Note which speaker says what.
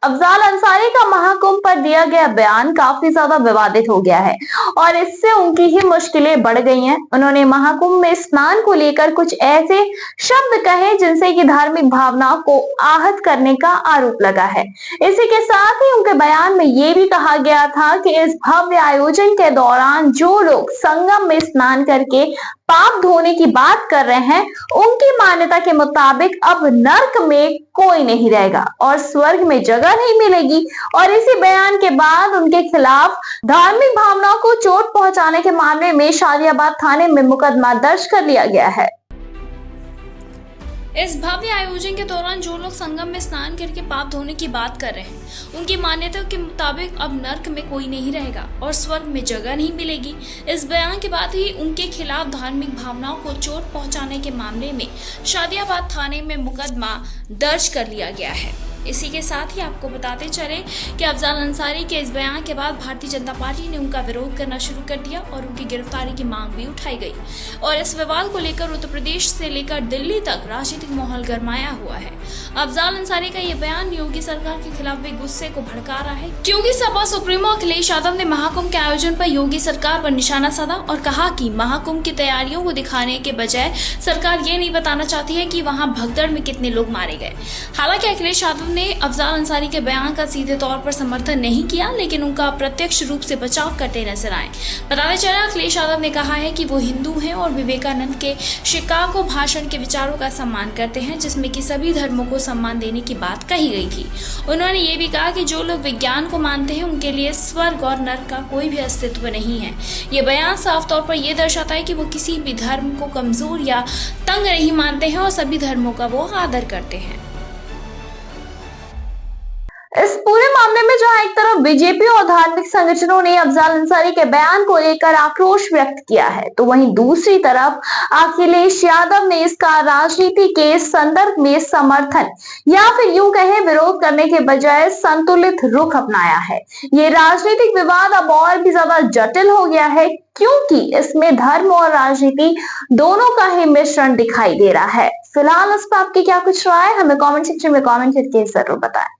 Speaker 1: अफजाल अंसारी का महाकुंभ पर दिया गया बयान काफी ज्यादा विवादित हो गया है और इससे उनकी ही मुश्किलें बढ़ गई हैं। उन्होंने महाकुंभ में स्नान को लेकर कुछ ऐसे शब्द कहे जिनसे कि धार्मिक भावनाओं को आहत करने का आरोप लगा है। इसी के साथ ही उनके बयान में ये भी कहा गया था कि इस भव्य आयोजन के दौरान जो लोग संगम में स्नान करके पाप धोने की बात कर रहे हैं, उनकी मान्यता के मुताबिक अब नर्क में कोई नहीं रहेगा और स्वर्ग में जगह नहीं मिलेगी। और इसी बयान के बाद उनके खिलाफ धार्मिक भावनाओं को चोट पहुंचाने के मामले में शादियाबाद थाने में मुकदमा दर्ज कर लिया गया है।
Speaker 2: इस भव्य आयोजन के दौरान जो लोग संगम में स्नान करके पाप धोने की बात कर रहे हैं, उनकी मान्यता के मुताबिक अब नर्क में कोई नहीं रहेगा और स्वर्ग में जगह नहीं मिलेगी। इस बयान के बाद ही उनके खिलाफ धार्मिक भावनाओं को चोट पहुंचाने के मामले में शादियाबाद थाने में मुकदमा दर्ज कर लिया गया है। इसी के साथ ही आपको बताते चले कि अफजाल अंसारी के इस बयान के बाद भारतीय जनता पार्टी ने उनका विरोध करना शुरू कर दिया और उनकी गिरफ्तारी की मांग भी उठाई गई। और इस विवाद को लेकर उत्तर प्रदेश से लेकर दिल्ली तक राजनीतिक माहौल गरमाया हुआ है। अफजाल अंसारी का ये बयान योगी सरकार के खिलाफ भी गुस्से को भड़का रहा है, क्योंकि सपा सुप्रीमो अखिलेश यादव ने महाकुंभ के आयोजन पर योगी सरकार पर निशाना साधा और कहा कि महाकुंभ की तैयारियों को दिखाने के बजाय सरकार ये नहीं बताना चाहती है कि वहाँ भगदड़ में कितने लोग मारे गए। हालांकि अखिलेश यादव ने अफजाल अंसारी के बयान का सीधे तौर पर समर्थन नहीं किया, लेकिन उनका अप्रत्यक्ष रूप से बचाव करते नजर आए। बताते चला अखिलेश यादव ने कहा है कि वो हिंदू हैं और विवेकानंद के शिकागो भाषण के विचारों का सम्मान करते हैं, जिसमें कि सभी धर्मों को सम्मान देने की बात कही गई थी। उन्होंने ये भी कहा कि जो लोग विज्ञान को मानते हैं उनके लिए स्वर्ग और नर्क का कोई भी अस्तित्व नहीं है। ये बयान साफ तौर पर यह दर्शाता है कि वो किसी भी धर्म को कमजोर या तंग नहीं मानते हैं और सभी धर्मों का वो आदर करते हैं।
Speaker 1: इस पूरे मामले में जहां एक तरफ बीजेपी और धार्मिक संगठनों ने अफजाल अंसारी के बयान को लेकर आक्रोश व्यक्त किया है, तो वहीं दूसरी तरफ अखिलेश यादव ने इसका राजनीति के संदर्भ में समर्थन या फिर यूं कहें विरोध करने के बजाय संतुलित रुख अपनाया है। ये राजनीतिक विवाद अब और भी ज्यादा जटिल हो गया है, क्योंकि इसमें धर्म और राजनीति दोनों का ही मिश्रण दिखाई दे रहा है। फिलहाल इस पर आपकी क्या कुछ राय है, हमें कमेंट सेक्शन में कमेंट करके जरूर बताएं।